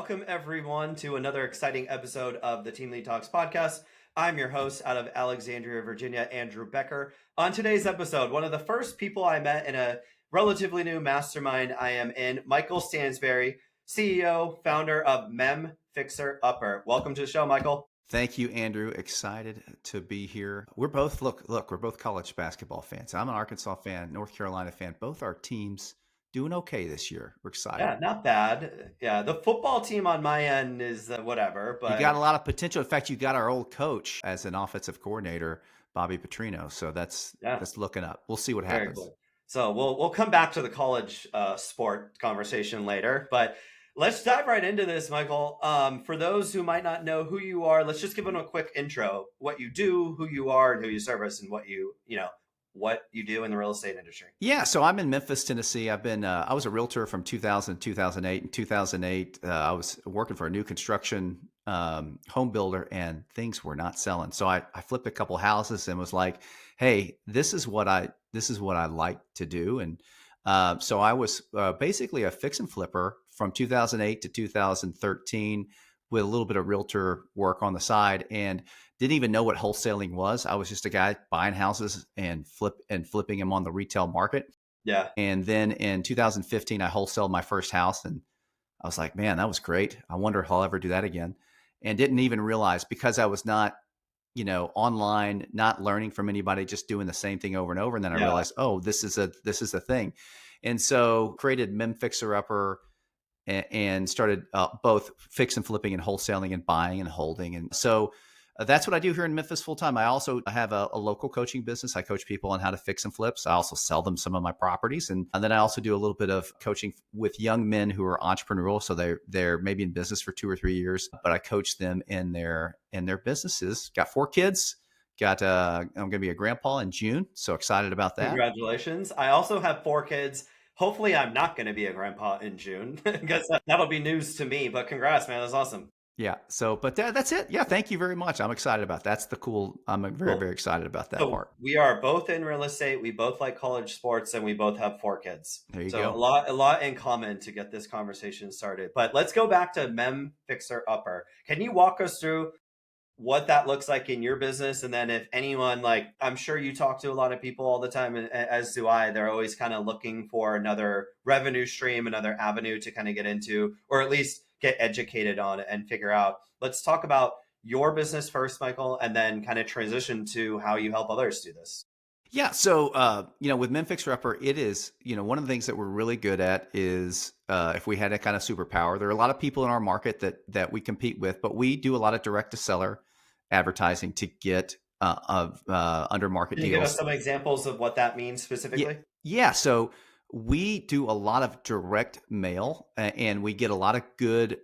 Welcome, everyone, to another exciting episode of the Team Lead Talks podcast. I'm your host out of Alexandria, Virginia, Andrew Becker. On today's episode, one of the first people I met in a relatively new mastermind I am in, Michael Stansbury, CEO, founder of MemFixerUpper. Welcome to the show, Michael. Thank you, Andrew. Excited to be here. We're both, we're both college basketball fans. I'm an Arkansas fan, North Carolina fan. Both our teams doing okay this year. We're excited. Yeah, not bad. Yeah, the football team on my end is whatever, but You got a lot of potential. In fact, you got our old coach as an offensive coordinator, Bobby Petrino. So that's looking up. We'll see what happens. Cool. So we'll come back to the college sport conversation later, but let's dive right into this, Michael. For those who might not know who you are, let's just give them a quick intro: what you do, who you are, and who you service, and what you do in the real estate industry. Yeah, so I'm in Memphis, Tennessee. I was a realtor from 2000 to 2008. In 2008, I was working for a new construction home builder, and things were not selling. So I flipped a couple houses and was like, "Hey, this is what I like to do." And so I was basically a fix and flipper from 2008 to 2013 with a little bit of realtor work on the side, and didn't even know what wholesaling was. I was just a guy buying houses and flipping them on the retail market. Yeah. And then in 2015, I wholesaled my first house, and I was like, man, that was great. I wonder if I'll ever do that again. And didn't even realize, because I was not, online, not learning from anybody, just doing the same thing over and over. And then I realized, oh, this is a thing. And so created MemFixerUpper and started both fix and flipping and wholesaling and buying and holding. And so that's what I do here in Memphis full time. I also have a local coaching business. I coach people on how to fix and flips. I also sell them some of my properties. And then I also do a little bit of coaching with young men who are entrepreneurial. So they're maybe in business for 2 or 3 years, but I coach them in their businesses. Got 4 kids. I'm going to be a grandpa in June. So excited about that. Congratulations. I also have 4 kids. Hopefully I'm not going to be a grandpa in June because that'll be news to me, but congrats, man. That's awesome. Yeah. So, but that's it. Yeah. Thank you very much. I'm excited about that. I'm very, very excited about that part. We are both in real estate. We both like college sports, and we both have 4 kids. There you go. A lot in common to get this conversation started. But let's go back to MemFixerUpper. Can you walk us through what that looks like in your business? And then if anyone, I'm sure you talk to a lot of people all the time, and as do I, they're always kind of looking for another revenue stream, another avenue to kind of get into, or at least get educated on and figure out. Let's talk about your business first, Michael, and then kind of transition to how you help others do this. Yeah. So, with MemFixerUpper, it is, one of the things that we're really good at is if we had a kind of superpower, there are a lot of people in our market that we compete with, but we do a lot of direct to seller advertising to get under market deals. Can you give us some examples of what that means specifically? Yeah. So we do a lot of direct mail, and we get a lot of great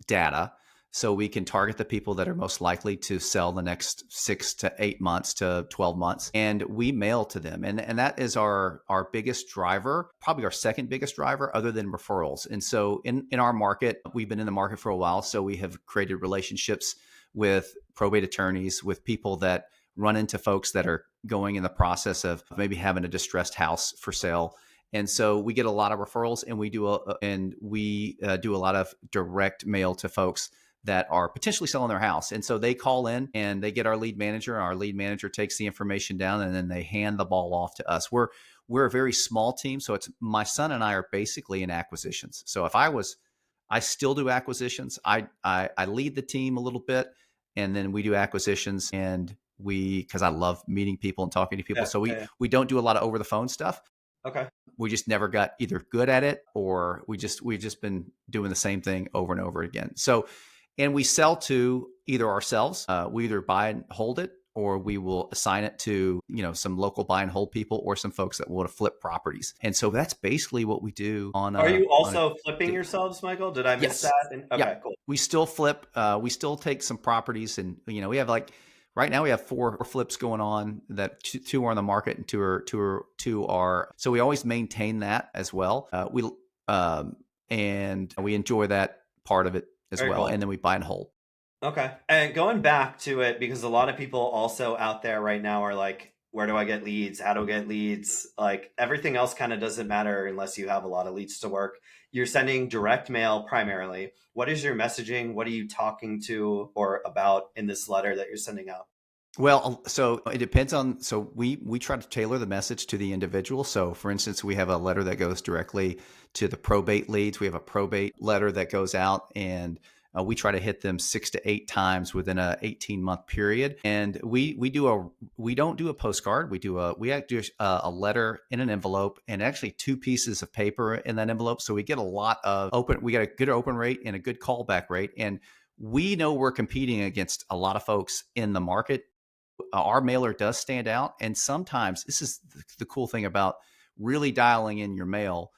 data. So we can target the people that are most likely to sell the next 6 to 8 months to 12 months. And we mail to them. And that is our biggest driver, probably our second biggest driver other than referrals. And so in our market, we've been in the market for a while. So we have created relationships with probate attorneys, with people that run into folks that are going in the process of maybe having a distressed house for sale. And so we get a lot of referrals, and we do a lot of direct mail to folks that are potentially selling their house. And so they call in and they get our lead manager. Our lead manager takes the information down, and then they hand the ball off to us. We're a very small team. So it's my son and I are basically in acquisitions. So I still do acquisitions. I lead the team a little bit, and then we do acquisitions, and because I love meeting people and talking to people. So we don't do a lot of over the phone stuff. Okay. We just never got either good at it, or we've just been doing the same thing over and over again. So, and we sell to either ourselves, we either buy and hold it, or we will assign it to, some local buy and hold people, or some folks that want to flip properties. And so that's basically what we do Are you also flipping yourselves, Michael? Did I miss that? Okay, cool. We still flip. We still take some properties, and, we have right now we have 4 flips going on, that 2 are on the market and 2 are. So we always maintain that as well. And we enjoy that part of it as well. Cool. And then we buy and hold. Okay. And going back to it, because a lot of people also out there right now are like, where do I get leads? How do I get leads? Like everything else kind of doesn't matter unless you have a lot of leads to work. you're sending direct mail primarily. What is your messaging? What are you talking to or about in this letter that you're sending out? Well, so it depends on, so we try to tailor the message to the individual. So for instance, we have a letter that goes directly to the probate leads. We have a probate letter that goes out, and we try to hit them 6 to 8 times within a 18-month period. And we don't do a postcard. We do a letter in an envelope, and actually 2 pieces of paper in that envelope. So we get a lot of we got a good open rate and a good callback rate. And we know we're competing against a lot of folks in the market. Our mailer does stand out. And sometimes this is the cool thing about really dialing in your mail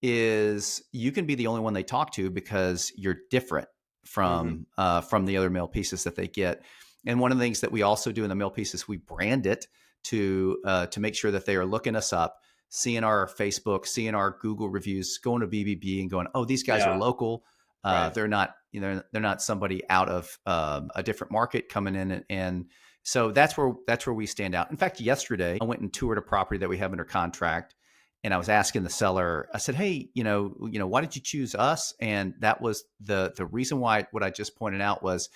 is you can be the only one they talk to because you're different Mm-hmm. from the other mail pieces that they get. And one of the things that we also do in the mail pieces, we brand it to make sure that they are looking us up, seeing our Facebook, seeing our Google reviews, going to BBB and going, oh, these guys are Yeah. local. Right. They're not, they're not somebody out of a different market coming in, and so that's where we stand out. In fact, yesterday I went and toured a property that we have under contract, and I was asking the seller. I said, "Hey, why did you choose us?" And that was the reason why. What I just pointed out was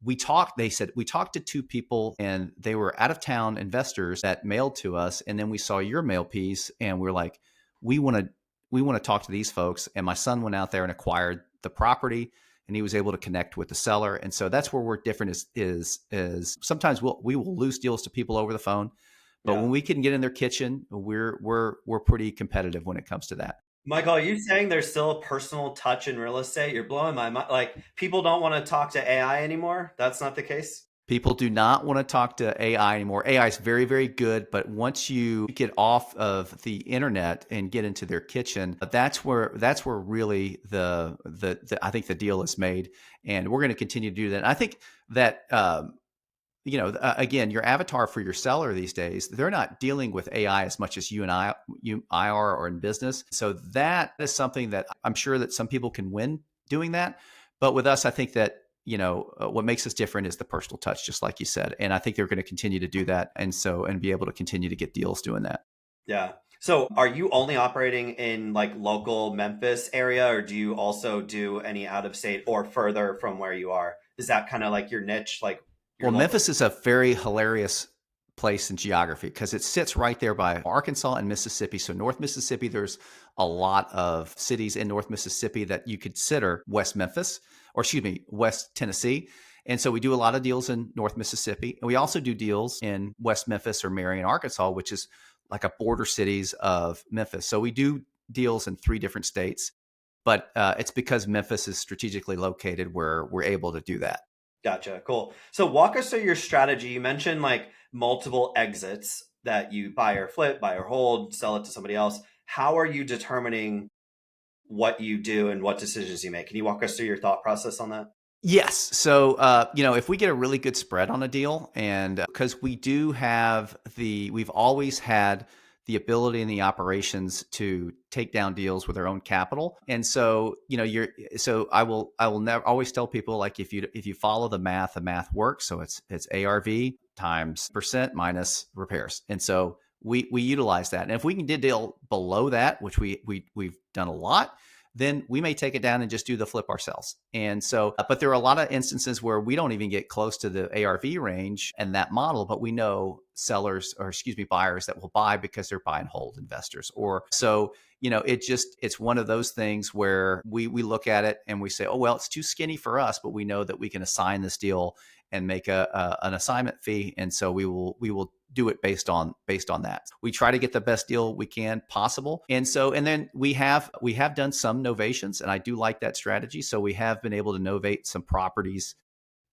we talked. They said we talked to 2 people, and they were out of town investors that mailed to us, and then we saw your mail piece, and we are like, we want to talk to these folks. And my son went out there and acquired the property, and he was able to connect with the seller. And so that's where we're different is sometimes we will lose deals to people over the phone, but Yeah. when we can get in their kitchen, we're pretty competitive when it comes to that. Michael, are you saying there's still a personal touch in real estate? You're blowing my mind. Like, people don't want to talk to AI anymore? That's not the case? People do not want to talk to AI anymore. AI is very, very good, but once you get off of the internet and get into their kitchen, that's where really the I think the deal is made, and we're going to continue to do that. And I think that again, your avatar for your seller these days, they're not dealing with AI as much as you and I are, or in business. So that is something that I'm sure that some people can win doing that. But with us, I think that, what makes us different is the personal touch, just like you said. And I think they're going to continue to do that. And be able to continue to get deals doing that. Yeah. So are you only operating in like local Memphis area, or do you also do any out of state or further from where you are? Is that kind of like your niche, like your Well, local? Memphis is a very hilarious place in geography because it sits right there by Arkansas and Mississippi. So North Mississippi, there's a lot of cities in North Mississippi that you consider West Memphis, or excuse me, West Tennessee. And so we do a lot of deals in North Mississippi. And we also do deals in West Memphis or Marion, Arkansas, which is like a border cities of Memphis. So we do deals in 3 different states, but it's because Memphis is strategically located where we're able to do that. Gotcha. Cool. So walk us through your strategy. You mentioned like multiple exits that you buy or flip, buy or hold, sell it to somebody else. How are you determining what you do and what decisions you make? Can you walk us through your thought process on that? Yes. So, if we get a really good spread on a deal, and because we've always had the ability and the operations to take down deals with our own capital. And so, I will never always tell people, like, if you follow the math works. So it's ARV times percent minus repairs. And so we utilize that. And if we can do a deal below that, which we've done a lot, then we may take it down and just do the flip ourselves. And so, but there are a lot of instances where we don't even get close to the ARV range and that model, but we know buyers that will buy because they're buy and hold investors. Or so, it's one of those things where we look at it and we say, oh, well, it's too skinny for us, but we know that we can assign this deal and make an assignment fee. And so we will do it based on that. We try to get the best deal we can possible. And then we have done some novations, and I do like that strategy. So we have been able to novate some properties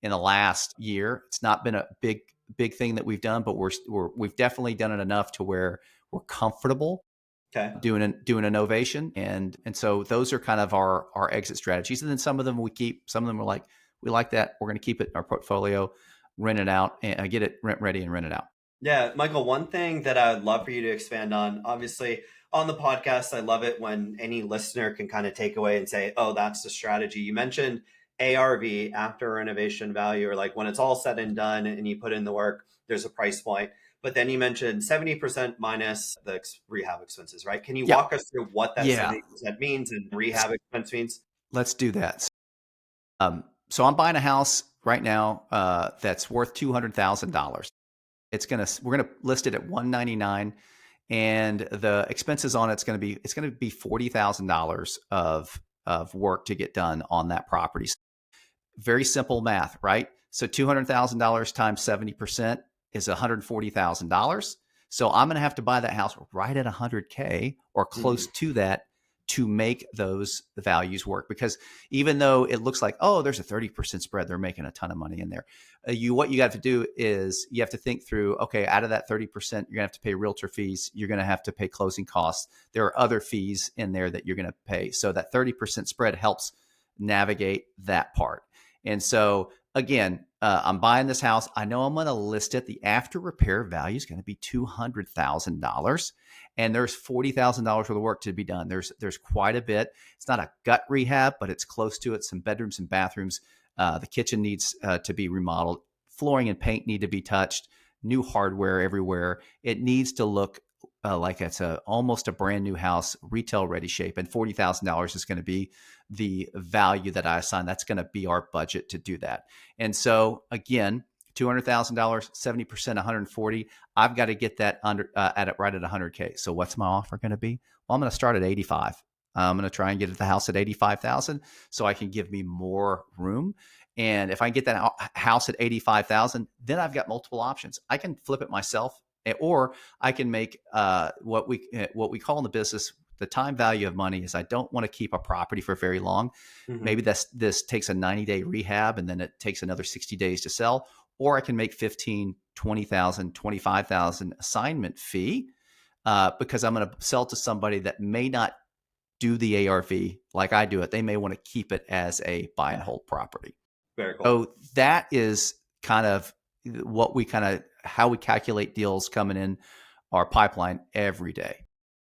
in the last year. It's not been a big thing that we've done, but we've definitely done it enough to where we're comfortable Okay. doing a novation. And so those are kind of our exit strategies. And then some of them we keep, some of them are like, we like that, we're going to keep it in our portfolio, rent it out, and get it rent ready and rent it out. Yeah, Michael, one thing that I would love for you to expand on, obviously on the podcast, I love it when any listener can kind of take away and say, oh, that's the strategy. You mentioned ARV, after renovation value, or like when it's all said and done and you put in the work, there's a price point. but then you mentioned 70% minus the rehab expenses, right? Can you Yeah. walk us through what that Yeah. 70% means and rehab expense means? Let's do that. So I'm buying a house right now that's worth $200,000. We're gonna list it at 199, and the expenses on it's gonna be $40,000 of work to get done on that property. Very simple math, right? So $200,000 times 70% is $140,000. So I'm going to have to buy that house right at 100K or close to that to make those values work. Because even though it looks like, oh, there's a 30% spread, they're making a ton of money in there. What you got to do is you have to think through, okay, out of that 30%, you're going to have to pay realtor fees. You're going to have to pay closing costs. There are other fees in there that you're going to pay. So that 30% spread helps navigate that part. And so again, I'm buying this house. I know I'm going to list it. The after repair value is going to be $200,000, and there's $40,000 worth of work to be done. There's quite a bit. It's not a gut rehab, but it's close to it. Some bedrooms and bathrooms. The kitchen needs to be remodeled. Flooring and paint need to be touched. New hardware everywhere. It needs to look like it's almost a brand new house, retail ready shape, and $40,000 is going to be the value that I assign. That's going to be our budget to do that. And so again, $200,000, 70%, 140. I've got to get that under right at 100K. So what's my offer going to be? Well, I'm going to start at 85. I'm going to try and get the house at 85,000 so I can give me more room. And if I get that house at 85,000, then I've got multiple options. I can flip it myself, or I can make what we call in the business the time value of money. Is I don't want to keep a property for very long. Maybe this takes a 90-day rehab and then it takes another 60 days to sell. Or I can make 15, 20,000, 25,000 assignment fee because I'm going to sell to somebody that may not do the ARV like I do it. They may want to keep it as a buy and hold property. Very cool. So that is kind of how we calculate deals coming in our pipeline every day.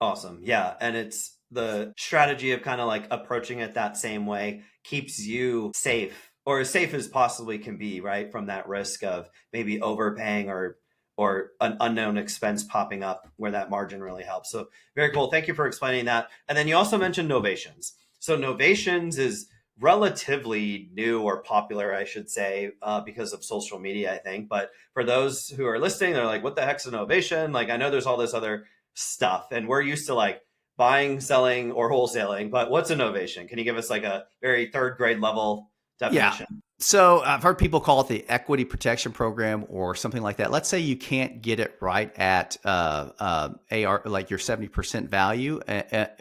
Awesome. Yeah. And it's the strategy of kind of like approaching it that same way keeps you safe, or as safe as possibly can be, right? From that risk of maybe overpaying or an unknown expense popping up where that margin really helps. So very cool. Thank you for explaining that. And then you also mentioned novations. So novations is relatively new or popular, I should say, because of social media, I think. But for those who are listening, they're like, what the heck's a novation? Like, I know there's all this other stuff and we're used to like buying, selling, or wholesaling, but what's a novation? Can you give us like a very third grade level definition? Yeah. So I've heard people call it the equity protection program or something like that. Let's say you can't get it right at AR, like your 70% value,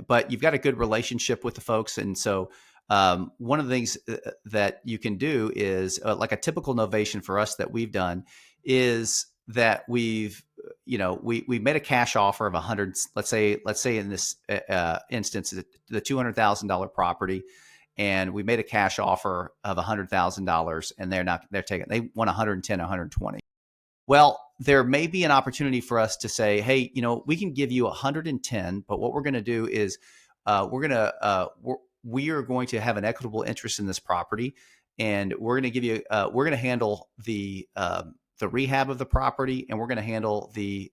but you've got a good relationship with the folks. And so one of the things that you can do is like a typical novation for us that we've done is that we made a cash offer of 100. Let's say in this instance, the $200,000 property, and we made a cash offer of $100,000, and they want 110, 120. Well, there may be an opportunity for us to say, hey, we can give you 110, but what we're going to do is we are going to have an equitable interest in this property, and we're going to give you we're going to handle the rehab of the property, and we're going to handle the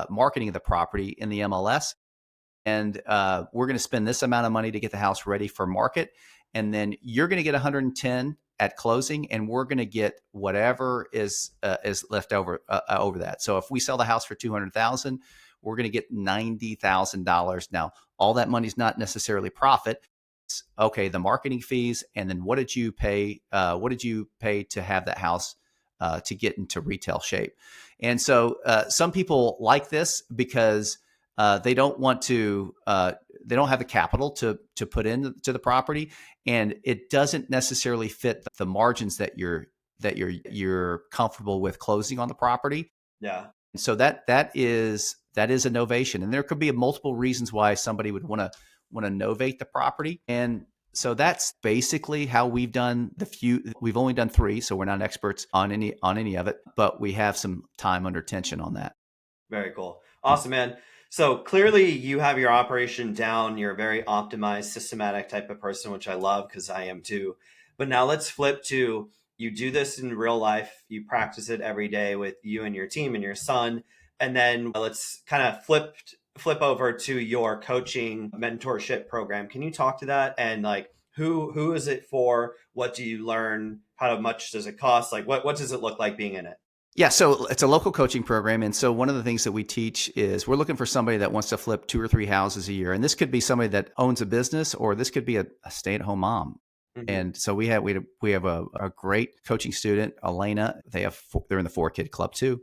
marketing of the property in the MLS, and we're going to spend this amount of money to get the house ready for market, and then you're going to get 110 at closing, and we're going to get whatever is left over that. So if we sell the house for $200,000, we're going to get $90,000. Now, all that money is not necessarily profit. It's, okay, the marketing fees, and then what did you pay? What did you pay to have that house to get into retail shape? And so some people like this because they don't want to. They don't have the capital to put into the property, and it doesn't necessarily fit the margins that you're comfortable with closing on the property. Yeah. And so that is a novation, and there could be multiple reasons why somebody would want to novate the property. And so that's basically how we've done we've only done 3, so we're not experts on any of it, but we have some time under tension on that. Very cool. Awesome, man. So clearly you have your operation down. You're a very optimized, systematic type of person, which I love because I am too. But now let's flip to, you do this in real life. You practice it every day with you and your team and your son. And then let's kind of flip over to your coaching mentorship program. Can you talk to that? And like, who is it for? What do you learn? How much does it cost? Like, what does it look like being in it? Yeah, so it's a local coaching program. And so one of the things that we teach is we're looking for somebody that wants to flip 2 or 3 houses a year. And this could be somebody that owns a business, or this could be a stay-at-home mom. Mm-hmm. And so we have a great coaching student, Elena. They're in the 4 kid club too.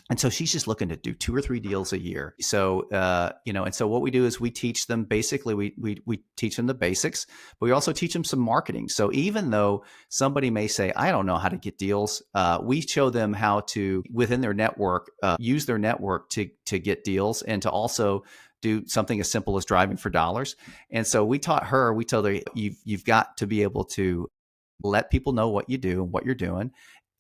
And so she's just looking to do 2 or 3 deals a year. So, and so what we do is we teach them basically, we teach them the basics, but we also teach them some marketing. So even though somebody may say, I don't know how to get deals, we show them how to, within their network, use their network to get deals, and to also do something as simple as driving for dollars. And so we told her, you've got to be able to let people know what you do and what you're doing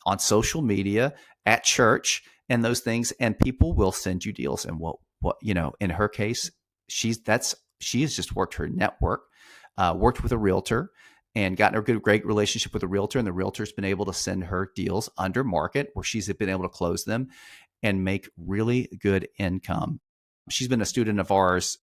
on social media, at church, and those things, and people will send you deals. And what in her case, she has just worked her network, worked with a realtor, and gotten a great relationship with a realtor, and the realtor's been able to send her deals under market, where she's been able to close them and make really good income. She's been a student of ours.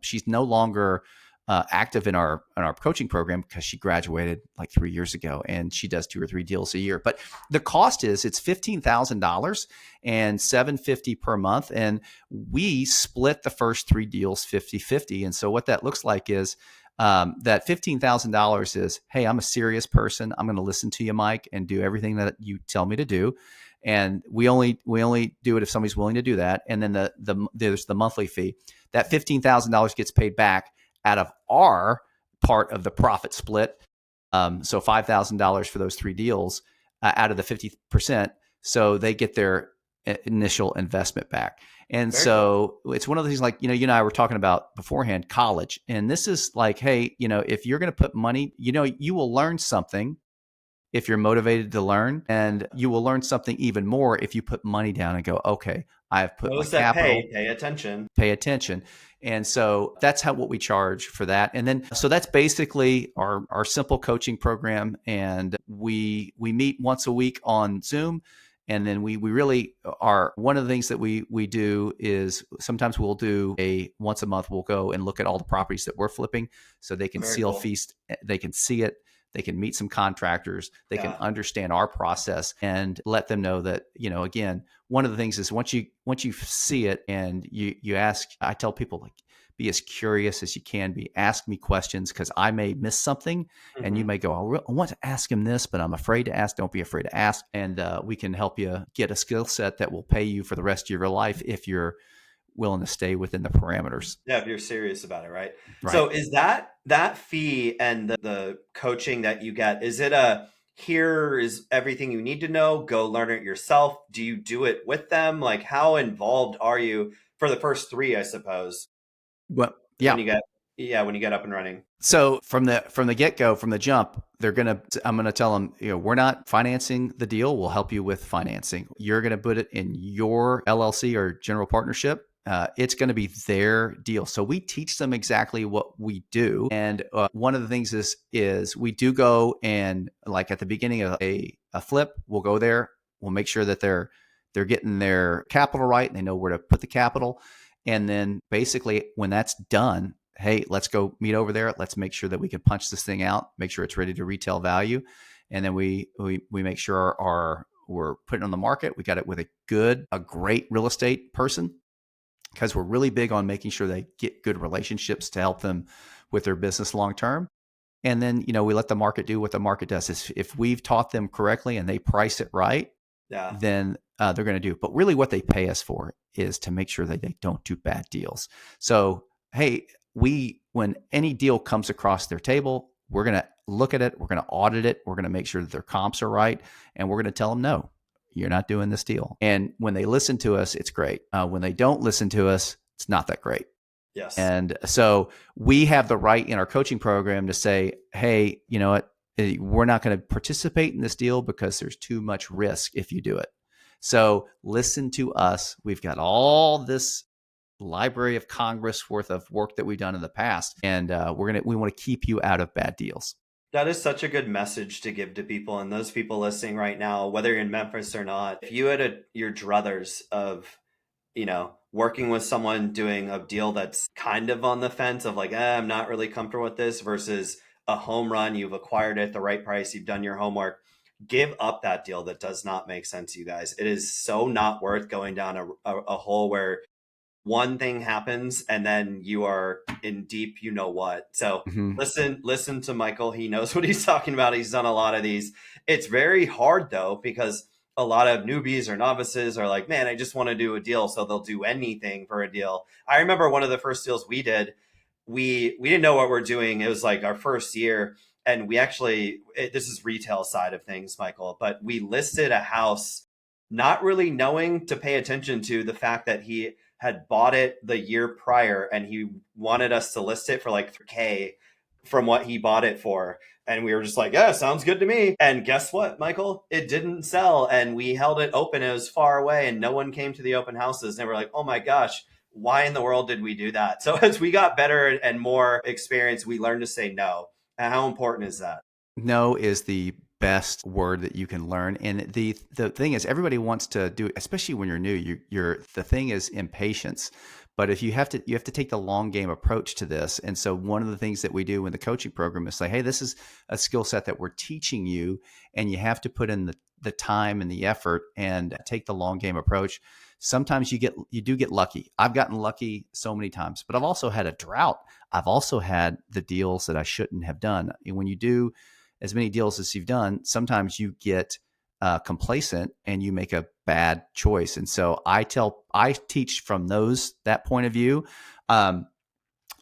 She's no longer active in our coaching program because she graduated like 3 years ago, and she does 2 or 3 deals a year. But the cost it's $15,000 and $750 per month, and we split the first 3 deals 50-50. And so what that looks like is that $15,000 is, hey, I'm a serious person. I'm going to listen to you, Mike, and do everything that you tell me to do. And we only do it if somebody's willing to do that. And then there's the monthly fee. That $15,000 gets paid back out of our part of the profit split. So $5,000 for those 3 deals out of the 50%. So they get their initial investment back. And Very so it's one of the things, like, you and I were talking about beforehand, college. And this is like, hey, if you're going to put money, you will learn something if you're motivated to learn, and you will learn something even more if you put money down and go, okay, I've put my Those that capital, pay attention. pay attention. And so that's what we charge for that. And then, so that's basically our simple coaching program. And we meet once a week on Zoom. And then we really are, one of the things that we do is sometimes we'll do once a month, we'll go and look at all the properties that we're flipping, so they can Very cool. feast, they can see it. They can meet some contractors. They can Yeah. understand our process, and let them know that, again, one of the things is once you see it and you ask, I tell people, like, be as curious as you can be. Ask me questions, because I may miss something, and you Mhm. may go, I want to ask him this, but I'm afraid to ask. Don't be afraid to ask. And we can help you get a skill set that will pay you for the rest of your life if you're willing to stay within the parameters. Yeah, if you're serious about it, right? Right. So is that fee and the coaching that you get, is it here is everything you need to know, go learn it yourself? Do you do it with them? Like, how involved are you for the first 3, I suppose, Well, when yeah. you get when you get up and running? So from the get-go, from the jump, I'm gonna tell them, we're not financing the deal. We'll help you with financing. You're gonna put it in your LLC or general partnership. It's going to be their deal. So we teach them exactly what we do. And one of the things is we do go, and like at the beginning of a flip, we'll go there. We'll make sure that they're getting their capital right, and they know where to put the capital. And then basically when that's done, hey, let's go meet over there. Let's make sure that we can punch this thing out, make sure it's ready to retail value. And then we make sure we're putting it on the market. We got it with a great real estate person, because we're really big on making sure they get good relationships to help them with their business long term. And then, we let the market do what the market does. If we've taught them correctly and they price it right, Yeah. then they're going to do it. But really what they pay us for is to make sure that they don't do bad deals. So, hey, when any deal comes across their table, we're going to look at it. We're going to audit it. We're going to make sure that their comps are right. And we're going to tell them, no, you're not doing this deal. And when they listen to us, it's great. When they don't listen to us, it's not that great. Yes. And so we have the right in our coaching program to say, hey, you know what? We're not going to participate in this deal because there's too much risk if you do it. So listen to us. We've got all this Library of Congress worth of work that we've done in the past, and we want to keep you out of bad deals. That is such a good message to give to people, and those people listening right now, whether you're in Memphis or not. If you had your druthers of working with someone doing a deal that's kind of on the fence of like, I'm not really comfortable with this versus a home run, you've acquired it at the right price, you've done your homework. Give up that deal that does not make sense, you guys. It is so not worth going down a hole where one thing happens and then you are in deep, what. So Mhm. listen to Michael. He knows what he's talking about. He's done a lot of these. It's very hard though, because a lot of newbies or novices are like, man, I just want to do a deal. So they'll do anything for a deal. I remember one of the first deals we did, we didn't know what we're doing. It was like our first year. And we actually, this is retail side of things, Michael, but we listed a house not really knowing to pay attention to the fact that he had bought it the year prior and he wanted us to list it for like 3K from what he bought it for. And we were just like, yeah, sounds good to me. And guess what, Michael? It didn't sell. And we held it open. It was far away and no one came to the open houses. And they were like, oh my gosh, why in the world did we do that? So as we got better and more experience, we learned to say no. And how important is that? No is the best word that you can learn. And the thing is, everybody wants to do it, especially when you're new. The thing is impatience. But if you have to take the long game approach to this. And so one of the things that we do in the coaching program is say, hey, this is a skill set that we're teaching you, and you have to put in the time and the effort and take the long game approach. Sometimes you do get lucky. I've gotten lucky so many times, but I've also had a drought. I've also had the deals that I shouldn't have done. And when you do as many deals as you've done, sometimes you get complacent and you make a bad choice. And so I teach from that point of view. I've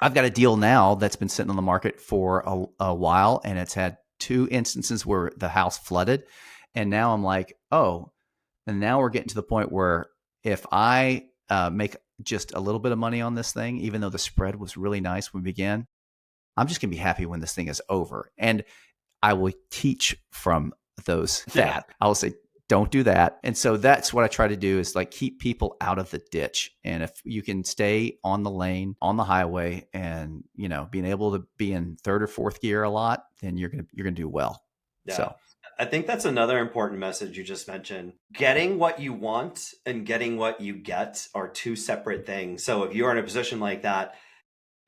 got a deal now that's been sitting on the market for a while, and it's had 2 instances where the house flooded. And now I'm like, oh, and now we're getting to the point where if I make just a little bit of money on this thing, even though the spread was really nice when we began, I'm just going to be happy when this thing is over. And I will teach from that. I will say, don't do that. And so that's what I try to do, is like keep people out of the ditch. And if you can stay on the lane, on the highway, and, being able to be in 3rd or 4th gear a lot, then you're going to do well. Yeah. So I think that's another important message you just mentioned. Getting what you want and getting what you get are 2 separate things. So if you're in a position like that,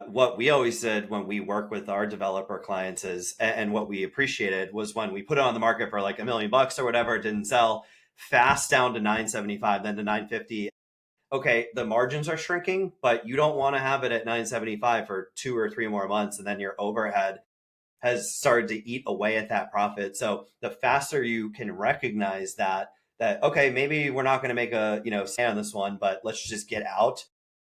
what we always did when we work with our developer clients is, and what we appreciated was when we put it on the market for like $1 million or whatever, it didn't sell, fast down to 975, then to 950. Okay, the margins are shrinking, but you don't want to have it at 975 for 2 or 3 more months, and then your overhead has started to eat away at that profit. So the faster you can recognize that okay, maybe we're not going to make a stand on this one, but let's just get out.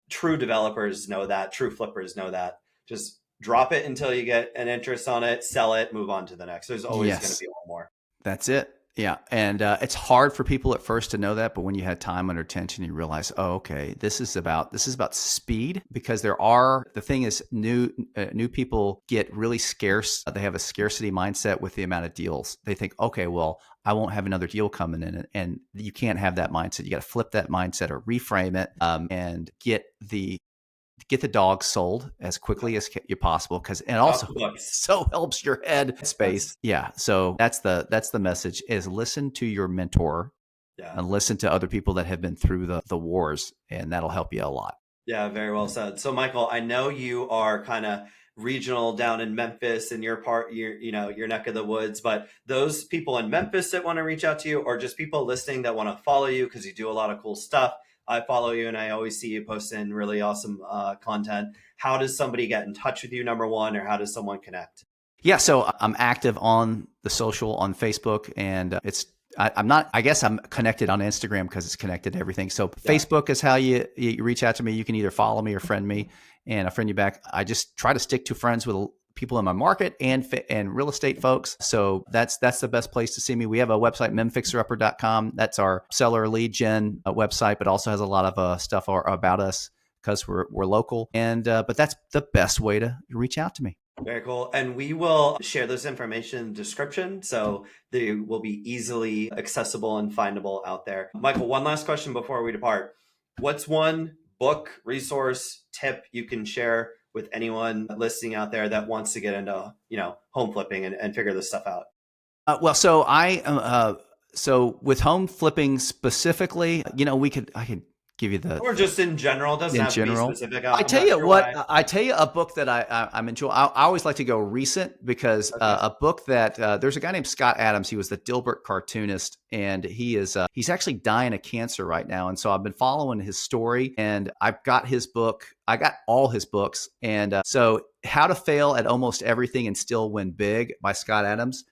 True developers know that. True flippers know that. Just drop it until you get an interest on it, sell it, move on to the next. There's always going to be a lot more. That's it. Yeah. And it's hard for people at first to know that, but when you had time under tension, you realize, oh, okay, this is about speed, because the thing is, new people get really scarce. They have a scarcity mindset with the amount of deals. They think, okay, well, I won't have another deal coming in, and you can't have that mindset. You got to flip that mindset or reframe it, and get the dog sold as quickly as possible, because it also so helps your head space. Yeah. So that's the message, is listen to your mentor, and listen to other people that have been through the wars, and that'll help you a lot. Yeah, very well said. So Michael, I know you are kind of regional down in Memphis and your neck of the woods, but those people in Memphis that want to reach out to you, or just people listening that want to follow you because you do a lot of cool stuff. I follow you and I always see you posting really awesome content. How does somebody get in touch with you, number one, or how does someone connect? Yeah, so I'm active on the social, on Facebook, and I'm not, I guess I'm connected on Instagram because it's connected to everything. So Facebook is how you reach out to me. You can either follow me or friend me, and I'll friend you back. I just try to stick to friends with people in my market and real estate folks. So that's the best place to see me. We have a website, MemFixerUpper.com. That's our seller lead gen website, but also has a lot of stuff about us because we're local. And but that's the best way to reach out to me. Very cool. And we will share this information in the description, so they will be easily accessible and findable out there. Michael, one last question before we depart. What's one book, resource, tip you can share with anyone listening out there that wants to get into, home flipping and figure this stuff out? Well, so with home flipping specifically, I could give you the Or just in general, it doesn't in have to be general. specific. I I'm tell not you sure what, why. I tell you a book that I'm enjoying. I always like to go recent because Okay. a book that there's a guy named Scott Adams. He was the Dilbert cartoonist, and he's actually dying of cancer right now. And so I've been following his story, and I've got his book. I got all his books, and so How to Fail at Almost Everything and Still Win Big by Scott Adams.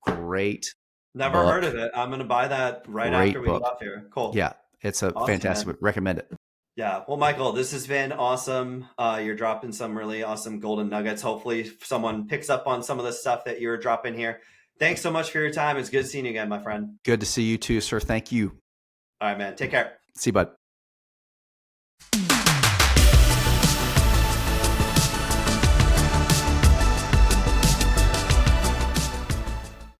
Great Never heard of book. it. I'm going to buy that right after Great we get book. off here. Cool. Yeah, it's a Awesome, fantastic man. book. Recommend it. Yeah. Well, Michael, this has been awesome. You're dropping some really awesome golden nuggets. Hopefully someone picks up on some of the stuff that you're dropping here. Thanks so much for your time. It's good seeing you again, my friend. Good to see you too, sir. Thank you. All right, man. Take care. See you, bud.